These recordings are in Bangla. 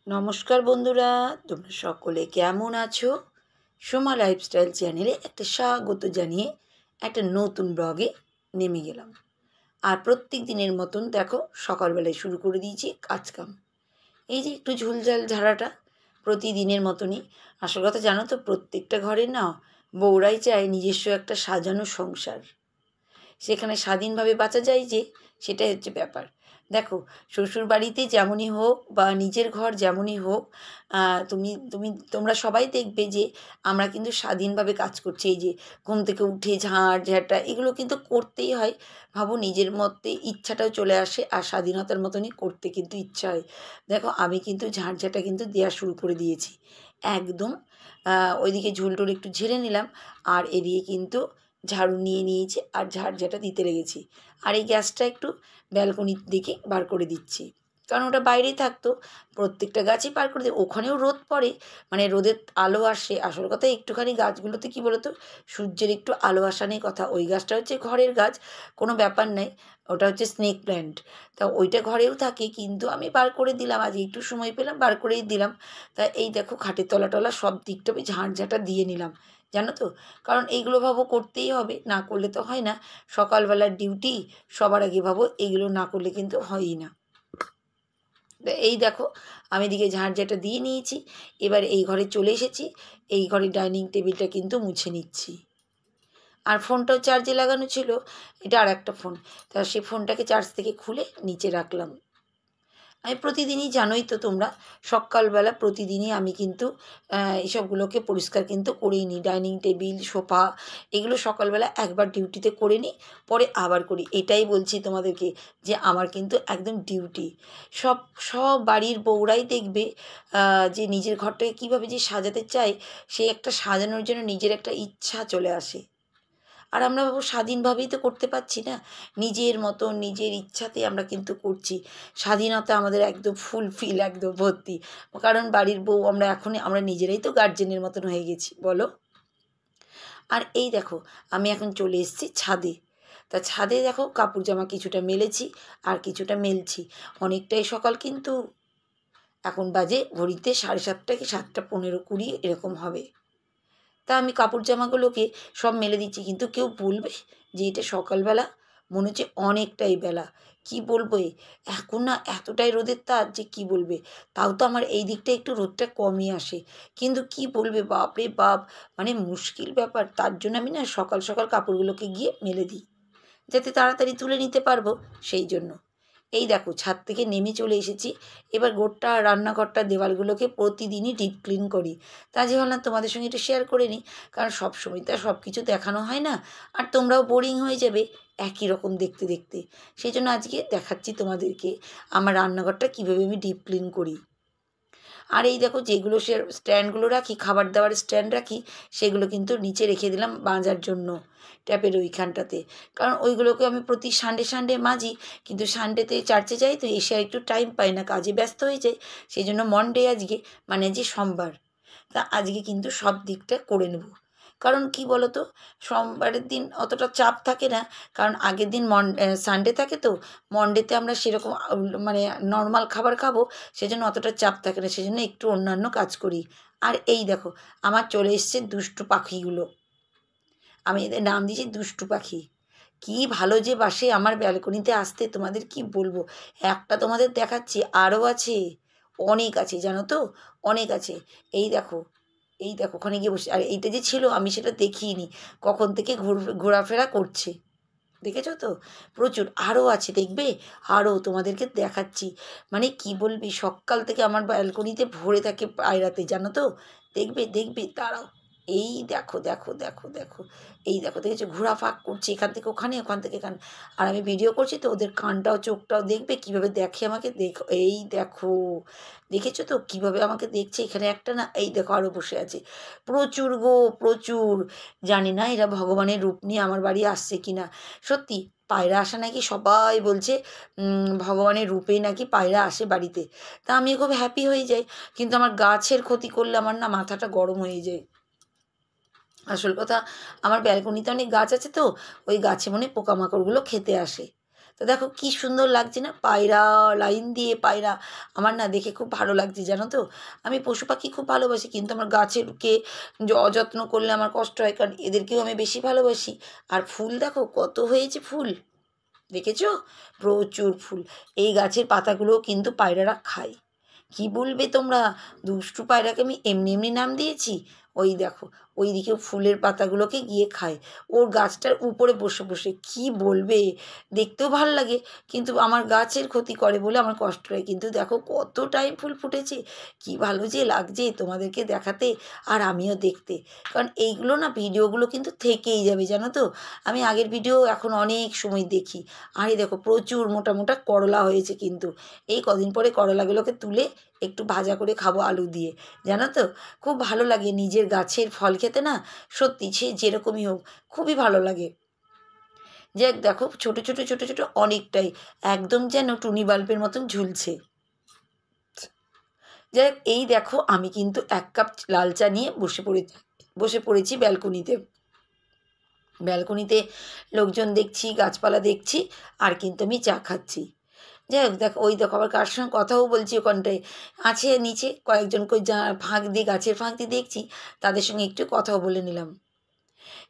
নমস্কার বন্ধুরা, তোমরা সকলে কেমন আছো? সোমা লাইফস্টাইল চ্যানেলে একটা স্বাগত জানিয়ে একটা নতুন ব্লগে নেমে গেলাম। আর প্রত্যেক দিনের মতন দেখো সকালবেলায় শুরু করে দিয়েছি কাজকাম। এই যে একটু ঝুলঝাল ঝাড়াটা প্রতিদিনের মতনই। আসল কথা জানো তো, প্রত্যেকটা ঘরে না বউরাই চায় নিজস্ব একটা সাজানো সংসার, সেখানে স্বাধীনভাবে বাঁচা যায় যে, সেটাই হচ্ছে ব্যাপার। দেখো, শ্বশুরবাড়িতে যেমনই হোক বা নিজের ঘর যেমনই হোক, তোমরা সবাই দেখবে যে আমরা কিন্তু স্বাধীনভাবে কাজ করছি। এই যে ঘুম থেকে উঠে ঝাঁট ঝাঁটা এগুলো কিন্তু করতেই হয়। ভাবো, নিজের মধ্যে ইচ্ছাটাও চলে আসে আর স্বাধীনতার মতনই করতে কিন্তু ইচ্ছা হয়। দেখো, আমি কিন্তু ঝাঁট ঝাঁটা কিন্তু দেওয়া শুরু করে দিয়েছি একদম। ওইদিকে ঝুলটুল একটু ঝেড়ে নিলাম, আর এদিকে কিন্তু ঝাড়ু নিয়ে নিয়েছি আর ঝাড়ঝাঁটা দিতে লেগেছি। আর এই গ্যাসটা একটু ব্যালকনির দিকে বার করে দিচ্ছি, কারণ ওটা বাইরেই থাকতো। প্রত্যেকটা গাছই পার করে দিই, ওখানেও রোদ পড়ে, মানে রোদের আলো আসে। আসল কথা একটুখানি গাছগুলোতে কী বলতো, সূর্যের একটু আলো আসা নেই কথা। ওই গাছটা হচ্ছে ঘরের গাছ, কোনো ব্যাপার নাই, ওটা হচ্ছে স্নেক প্ল্যান্ট। তা ওইটা ঘরেও থাকে, কিন্তু আমি বার করে দিলাম, আজ একটু সময় পেলাম বার করেই দিলাম। তা এই দেখো, খাটের তলা টলা সব দিকটা আমি ঝাঁটা দিয়ে নিলাম, জানো তো। কারণ এইগুলো ভাবো করতেই হবে, না করলে তো হয় না। সকালবেলার ডিউটি, সবার আগে ভাবো এইগুলো না করলে কিন্তু হয়ই না। এই দেখো, আমি এদিকে ঝাঁটা দিয়ে নিয়েছি। এবার এই ঘরে চলে এসেছি, এই ঘরে ডাইনিং টেবিলটা কিন্তু মুছে নিচ্ছি। আর ফোনটাও চার্জে লাগানো ছিল, এটা আর একটা ফোন। তা সেই ফোনটাকে চার্জ থেকে খুলে নিচে রাখলাম। আমি প্রতিদিনই, জানোই তো তোমরা, সকালবেলা প্রতিদিনই আমি কিন্তু এইসবগুলোকে পরিষ্কার কিন্তু করেই নিই। ডাইনিং টেবিল, সোফা, এগুলো সকালবেলা একবার ডিউটিতে করে নিই, পরে আবার করি। এটাই বলছি তোমাদেরকে যে আমার কিন্তু একদম ডিউটি। সব সব বাড়ির বউরাই দেখবে যে নিজের ঘরটাকে কীভাবে যে সাজাতে চায়, সেই একটা সাজানোর জন্য নিজের একটা ইচ্ছা চলে আসে। আর আমরা বাবু স্বাধীনভাবেই তো করতে পারছি না, নিজের মতো নিজের ইচ্ছাতে আমরা কিন্তু করছি। স্বাধীনতা আমাদের একদম ফুলফিল, একদম ভর্তি। কারণ বাড়ির বউ আমরা নিজেরাই তো গার্জেনের মতন হয়ে গেছি, বলো। আর এই দেখো, আমি এখন চলে এসেছি ছাদে। তা ছাদে দেখো, কাপড় জামা কিছুটা মেলেছি আর কিছুটা মেলছি। অনেকটাই সকাল কিন্তু, এখন বাজে ঘড়িতে 7:30 কি 7:15-20 এরকম হবে। তা আমি কাপড় জামাগুলোকে সব মেলে দিচ্ছি, কিন্তু কেউ বলবে যে এটা সকালবেলা? মনে হচ্ছে অনেকটাই বেলা। কি বলবো, এখন না এতটাই রোদের তাপ যে কি বলবে। তাও তো আমার এই দিকটা একটু রোদটা কমই আসে, কিন্তু কি বলবে, বাপ রে বাপ, মানে মুশকিল ব্যাপার। তার জন্য আমি না সকাল সকাল কাপড়গুলোকে গিয়ে মেলে দিই, যাতে তাড়াতাড়ি তুলে নিতে পারবো, সেই জন্য। এই দেখো, ছাদ থেকে নেমে চলে এসেছি। এবার গোটা রান্নাঘরটা দেওয়ালগুলোকে প্রতিদিনই ডিপ ক্লিন করি। তা যে ভাবলাম তোমাদের সঙ্গে একটু শেয়ার করে নিই, কারণ সবসময় তো আর সব কিছু দেখানো হয় না, আর তোমরাও বোরিং হয়ে যাবে একই রকম দেখতে দেখতে। সেই জন্য আজকে দেখাচ্ছি তোমাদেরকে আমার রান্নাঘরটা কীভাবে আমি ডিপ ক্লিন করি। আর এই দেখো, যেগুলো স্ট্যান্ডগুলো রাখি, খাবার দাবার স্ট্যান্ড রাখি, সেগুলো কিন্তু নিচে রেখে দিলাম মাজার জন্য, ট্যাপের ওইখানটাতে। কারণ ওইগুলোকে আমি প্রতি সানডে মাজি, কিন্তু সানডেতে চার্চে যাই তো, এসে আর একটু টাইম পাই না, কাজে ব্যস্ত হয়ে যাই। সেই জন্য মনডে আজকে, মানে যে সোমবার, তা আজকে কিন্তু সব দিকটা করে নেব। কারণ কি বলো তো, সোমবারের দিন অতটা চাপ থাকে না, কারণ আগের দিন সানডে থাকে তো, মনডেতে আমরা সেরকম মানে নর্মাল খাবার খাবো, সেজন্য অতটা চাপ থাকে না, সেজন্য একটু অন্যান্য কাজ করি। আর এই দেখো, আমার চলে এসছে দুষ্টু পাখিগুলো, আমি এদের নাম দিয়েছি দুষ্টু পাখি। কি ভালো যে বাসে আমার ব্যালকনিতে আসতে, তোমাদের কি বলবো। একটা তোমাদের দেখাচ্ছি, আরও আছে, অনেক আছে, জানো তো, অনেক আছে। এই দেখো, এই দেখো, ওখানে গিয়ে বসে। আর এইটা যে ছিল আমি সেটা দেখিনি, কখন থেকে ঘোরাফেরা করছে, দেখেছো তো, প্রচুর। আরও আছে, দেখবে, আরও তোমাদেরকে দেখাচ্ছি। মানে কি বলবি, সকাল থেকে আমার ব্যালকনিতে ভরে থাকে পায়রাতে, জানো তো। দেখবে দেখবে, দাঁড়াও। এই দেখো দেখো দেখো দেখো, এই দেখো, দেখেছো, ঘোরাফাক করছে এখান থেকে ওখানে, ওখান থেকে এখানে। আর আমি ভিডিও করছি তো, ওদের কানটাও চোখটাও দেখবে কীভাবে দেখে আমাকে, দেখো, এই দেখো, দেখেছো তো কীভাবে আমাকে দেখছে। এখানে একটা না, এই দেখো আরও বসে আছে, প্রচুর গো, প্রচুর। জানি না এরা ভগবানের রূপ নিয়ে আমার বাড়ি আসছে কি না। সত্যি, পায়রা আসা নাকি সবাই বলছে ভগবানের রূপেই নাকি পায়রা আসে বাড়িতে। তা আমি খুব হ্যাপি হয়ে যাই, কিন্তু আমার গাছের ক্ষতি করলে আমার না মাথাটা গরম হয়ে যায়। আসল কথা, আমার ব্যালকনিতে অনেক গাছ আছে তো, ওই গাছে মনে পোকামাকড়গুলো খেতে আসে। তো দেখো কি সুন্দর লাগছে না, পায়রা লাইন দিয়ে পায়রা। আমার না দেখে খুব ভালো লাগছে জানো তো। আমি পশু পাখি খুব ভালোবাসি, কিন্তু আমার গাছেরকে অযত্ন করলে আমার কষ্ট হয়, কারণ এদেরকেও আমি বেশি ভালোবাসি। আর ফুল দেখো কত হয়েছে ফুল, দেখেছো? প্রচুর ফুল। এই গাছের পাতাগুলোও কিন্তু পায়রারা খায়। কি বলবে তোমরা, দুষ্টু পায়রাকে আমি এমনি এমনি নাম দিয়েছি। ওই দেখো ওইদিকে ফুলের পাতাগুলোকে গিয়ে খায়, ওর গাছটার উপরে বসে বসে। কি বলবে, দেখতেও ভাল লাগে, কিন্তু আমার গাছের ক্ষতি করে বলে আমার কষ্ট হয়। কিন্তু দেখো কত টাইম ফুল ফুটেছে, কি ভালো যে লাগছে তোমাদেরকে দেখাতে আর আমিও দেখতে। কারণ এইগুলো না ভিডিওগুলো কিন্তু থেকেই যাবে জানো তো। আমি আগের ভিডিও এখন অনেক সময় দেখি। আর এই দেখো প্রচুর মোটা মোটা করলা হয়েছে, কিন্তু এই কদিন পরে করলাগুলোকে তুলে একটু ভাজা করে খাবো আলু দিয়ে, জানো তো। খুব ভালো লাগে নিজের গাছের ফল খেতে না, সত্যি সে যেরকমই হোক খুবই ভালো লাগে। যে দেখো ছোট ছোট ছোট ছোট অনেকটাই, একদম যেন টুনি বাল্বের মতন ঝুলছে। যাই হোক, এই দেখো আমি কিন্তু 1 কাপ লাল চা নিয়ে বসে পড়েছি ব্যালকনিতে। ব্যালকনিতে লোকজন দেখছি, গাছপালা দেখছি, আর কিন্তু আমি চা খাচ্ছি। যাই হোক দেখো, ওই দেখো আবার কার সঙ্গে কথাও বলছি ওখানটায়। আছে নিচে কয়েকজন কই যা ফাঁক দিয়ে, গাছের ফাঁক দিয়ে দেখছি, তাদের সঙ্গে একটু কথাও বলে নিলাম।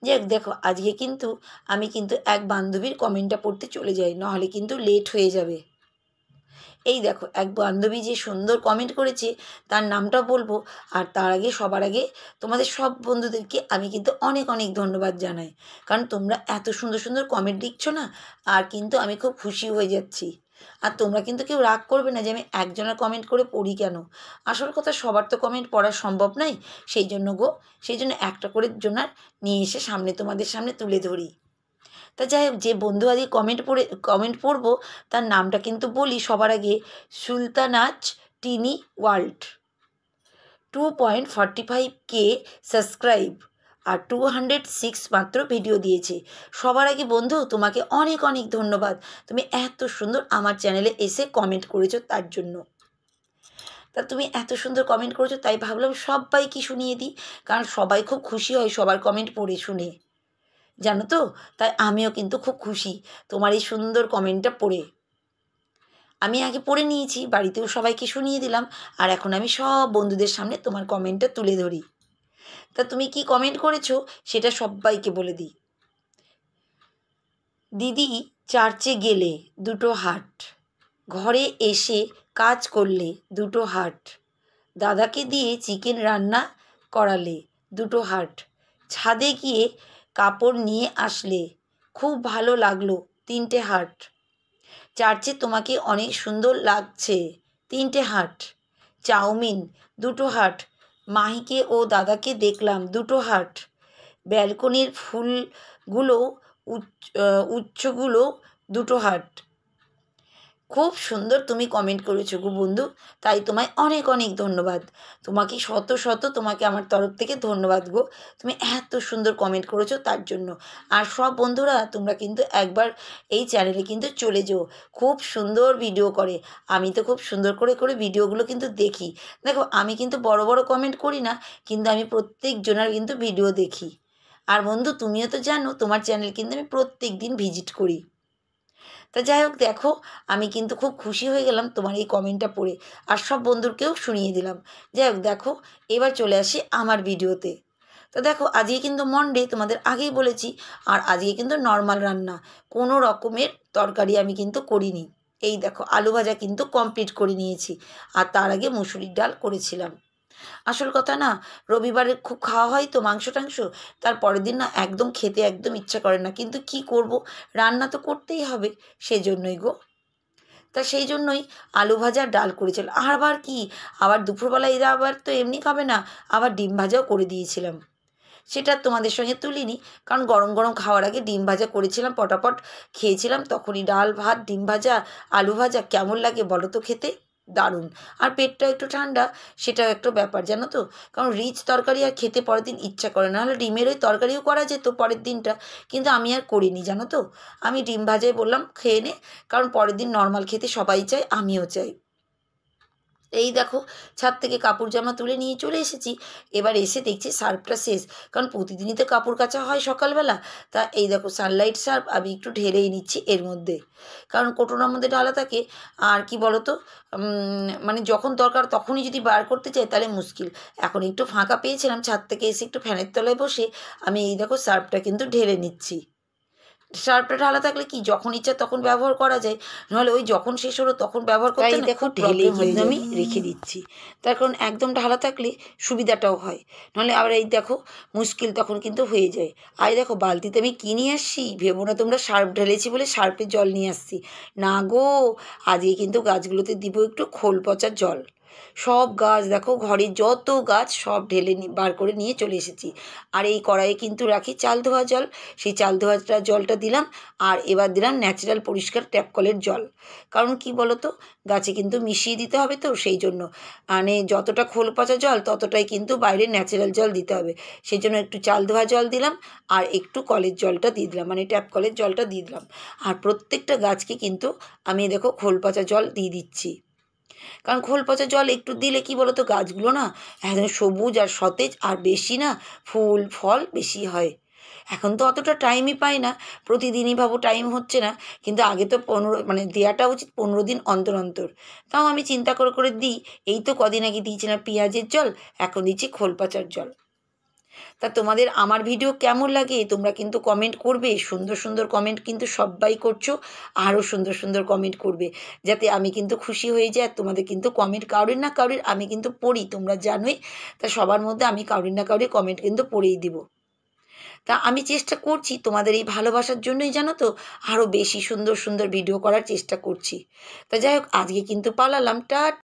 যাই হোক দেখো, আজকে কিন্তু আমি কিন্তু এক বান্ধবীর কমেন্টটা পড়তে চলে যাই, নাহলে কিন্তু লেট হয়ে যাবে। এই দেখো এক বান্ধবী যে সুন্দর কমেন্ট করেছে, তার নামটা বলবো। আর তার আগে সবার আগে তোমাদের সব বন্ধুদেরকে আমি কিন্তু অনেক অনেক ধন্যবাদ জানাই, কারণ তোমরা এত সুন্দর সুন্দর কমেন্ট লিখছো না, আর কিন্তু আমি খুব খুশি হয়ে যাচ্ছি। আর তোমরা কিন্তু কেউ রাগ করবে না যে আমি একজনের কমেন্ট করে পড়ি কেন। আসল কথা, সবার তো কমেন্ট পড়া সম্ভব নয়, সেই জন্য একটা করে জনার নিয়ে এসে তোমাদের সামনে তুলে ধরি। তা যাই হোক, যে বন্ধু আজকে কমেন্ট পড়বো তার নামটা কিন্তু বলি সবার আগে। সুলতানাজ টিনি ওয়ার্ল্ড, 2.45K সাবস্ক্রাইব, আর 206 মাত্র ভিডিও দিয়েছে। সবার আগে বন্ধু তোমাকে অনেক অনেক ধন্যবাদ, তুমি এত সুন্দর আমার চ্যানেলে এসে কমেন্ট করেছো তার জন্য। তা তুমি এত সুন্দর কমেন্ট করেছো, তাই ভাবলাম সবাইকে শুনিয়ে দিই, কারণ সবাই খুব খুশি হয় সবার কমেন্ট পড়ে শুনে, জানো তো। তাই আমিও কিন্তু খুব খুশি তোমার এই সুন্দর কমেন্টটা পড়ে। আমি আগে পড়ে নিয়েছি, বাড়িতেও সবাইকে শুনিয়ে দিলাম, আর এখন আমি সব বন্ধুদের সামনে তোমার কমেন্টটা তুলে ধরি। তা তুমি কি কমেন্ট করেছো সেটা সবাইকে বলে দিই। দিদি চার্চে গেলে 2টো হার্ট, ঘরে এসে কাজ করলে 2টো হার্ট, দাদাকে দিয়ে চিকেন রান্না করালে 2টো হার্ট, ছাদে গিয়ে কাপড় নিয়ে আসলে খুব ভালো লাগলো 3টে হার্ট, চার্চে তোমাকে অনেক সুন্দর লাগছে 3টে হার্ট, চাউমিন 2টো হার্ট, মাহিকে ও দাদাকে দেখলাম 2টো হার্ট, ব্যালকনির ফুলগুলো উচ্চগুলো 2টো হার্ট। খুব সুন্দর তুমি কমেন্ট করেছো গো বন্ধু, তাই তোমায় অনেক অনেক ধন্যবাদ। তোমাকে শত শত তোমাকে আমার তরফ থেকে ধন্যবাদ গো, তুমি এত সুন্দর কমেন্ট করেছো তার জন্য। আর সব বন্ধুরা তোমরা কিন্তু একবার এই চ্যানেলে কিন্তু চলে যেও, খুব সুন্দর ভিডিও করে। আমি তো খুব সুন্দর করে করে ভিডিওগুলো কিন্তু দেখি। দেখো আমি কিন্তু বড় বড় কমেন্ট করি না, কিন্তু আমি প্রত্যেকজনের কিন্তু ভিডিও দেখি। আর বন্ধু তুমিও তো জানো তোমার চ্যানেল কিন্তু আমি প্রত্যেক দিন ভিজিট করি। তা যাই হোক দেখো, আমি কিন্তু খুব খুশি হয়ে গেলাম তোমার এই কমেন্টটা পড়ে, আর সব বন্ধুরকেও শুনিয়ে দিলাম। যাই হোক দেখো, এবার চলে আসি আমার ভিডিওতে। তো দেখো আজকে কিন্তু মনডে, তোমাদের আগেই বলেছি। আর আজকে কিন্তু নর্মাল রান্না, কোনো রকমের তরকারি আমি কিন্তু করিনি। এই দেখো আলু ভাজা কিন্তু কমপ্লিট করে নিয়েছি, আর তার আগে মুসুরির ডাল করেছিলাম। আসল কথা না, রবিবারে খুব খাওয়া হয় তো মাংস টাংস, তার পরের দিন না একদম খেতে একদম ইচ্ছা করে না, কিন্তু কি করব, রান্না তো করতেই হবে, সেজন্যই গো। তা সেই জন্যই আলু ভাজা ডাল করেছিল। আবার কি, আবার দুপুরবেলা এরা আবার তো এমনি খাবে না, আবার ডিম ভাজাও করে দিয়েছিলাম। সেটা তোমাদের সঙ্গে তুলিনি, কারণ গরম গরম খাওয়ার আগে ডিম ভাজা করেছিলাম, পটাপট খেয়েছিলাম, তখনই ডাল ভাত ডিম ভাজা আলু ভাজা কেমন লাগে বলো তো খেতে, দারুণ। আর পেটটা একটু ঠান্ডা, সেটাও একটা ব্যাপার জানো তো, কারণ রিচ তরকারি আর খেতে পরের দিন ইচ্ছা করে না। হলে ডিমের ওই তরকারিও করা যেত পরের দিনটা, কিন্তু আমি আর করিনি জানো তো। আমি ডিম ভাজাই বললাম খেয়ে নে, কারণ পরের দিন নর্মাল খেতে সবাই চায়, আমিও চাই। এই দেখো ছাদ থেকে কাপড় জামা তুলে নিয়ে চলে এসেছি। এবার এসে দেখছি সার্ফটা শেষ, কারণ প্রতিদিনই তো কাপড় কাচা হয় সকালবেলা। তা এই দেখো সানলাইট সার্ফ আমি একটু ঢেলেই নিচ্ছি এর মধ্যে, কারণ কোটোনার মধ্যে ঢালা থাকে। আর কি বলো তো, মানে যখন দরকার তখনই যদি বার করতে চাই তাহলে মুশকিল। এখন একটু ফাঁকা পেয়েছিলাম, ছাদ থেকে এসে একটু ফ্যানের তলায় বসে আমি এই দেখো সার্ফটা কিন্তু ঢেলে নিচ্ছি। সার্ফটা ঢালা থাকলে কি যখন ইচ্ছা তখন ব্যবহার করা যায়, নাহলে ওই যখন শেষ হলো তখন ব্যবহার করতে না দেখো খুব ঢেলেই প্রবলেম হয়ে কিন্তু যায়। আমি রেখে দিচ্ছি, তার কারণ একদম ঢালা থাকলে সুবিধাটাও হয়, নাহলে আবার এই দেখো মুশকিল তখন কিন্তু হয়ে যায়। আর এই দেখো বালতিতে আমি কী নিয়ে আসছি, ভেবো না তোমরা সার্ফ ঢেলেছি বলে সার্ফের জল নিয়ে আসছি, না গো, আজকে কিন্তু গাছগুলোতে দিব একটু খোল পচার জল। সব গাছ দেখো, ঘরে যত গাছ সব ঢেলে বার করে নিয়ে চলে এসেছি। আর এই কড়াইয়ে কিন্তু রাখি চাল ধোয়া জল, সেই চাল ধোয়াটা জলটা দিলাম। আর এবার দিলাম ন্যাচারাল পরিষ্কার ট্যাপ কলের জল, কারণ কি বলো তো, গাছে কিন্তু মিশিয়ে দিতে হবে, তো সেই জন্য মানে যতটা খোল পচা জল ততটাই কিন্তু বাইরে ন্যাচারাল জল দিতে হবে। সেই জন্য একটু চাল ধোয়া জল দিলাম, আর একটু কলের জলটা দিয়ে দিলাম, মানে ট্যাপ কলের জলটা দিয়ে দিলাম। আর প্রত্যেকটা গাছকে কিন্তু আমি দেখো খোল পচা জল দিয়ে দিচ্ছি, কারণ খোল পচা জল একটু দিলে কি বলো তো, গাছগুলো না একদম সবুজ আর সতেজ, আর বেশি না ফুল ফল বেশি হয়। এখন তো অতটা টাইমই পাই না, প্রতিদিনই ভাবো টাইম হচ্ছে না, কিন্তু আগে তো 15 মানে দেওয়াটা উচিত 15 দিন অন্তর অন্তর। তাও আমি চিন্তা করে করে দিই। এই তো কদিন আগে দিয়েছিলাম পেঁয়াজের জল, এখন দিচ্ছি খোল পচার জল। তা তোমাদের আমার ভিডিও কেমন লাগে তোমরা কিন্তু কমেন্ট করবে, সুন্দর সুন্দর কমেন্ট কিন্তু সবাই করছো, আরও সুন্দর সুন্দর কমেন্ট করবে, যাতে আমি কিন্তু খুশি হয়ে যাই। আর তোমাদের কিন্তু কমেন্ট কারোর না কারোর আমি কিন্তু পড়ি, তোমরা জানোই। তা সবার মধ্যে আমি কারোর না কারোর কমেন্ট কিন্তু পড়েই দিব। তা আমি চেষ্টা করছি তোমাদের এই ভালোবাসার জন্যই, জানো তো, আরও বেশি সুন্দর সুন্দর ভিডিও করার চেষ্টা করছি। তা যাই হোক, আজকে কিন্তু পালালাম,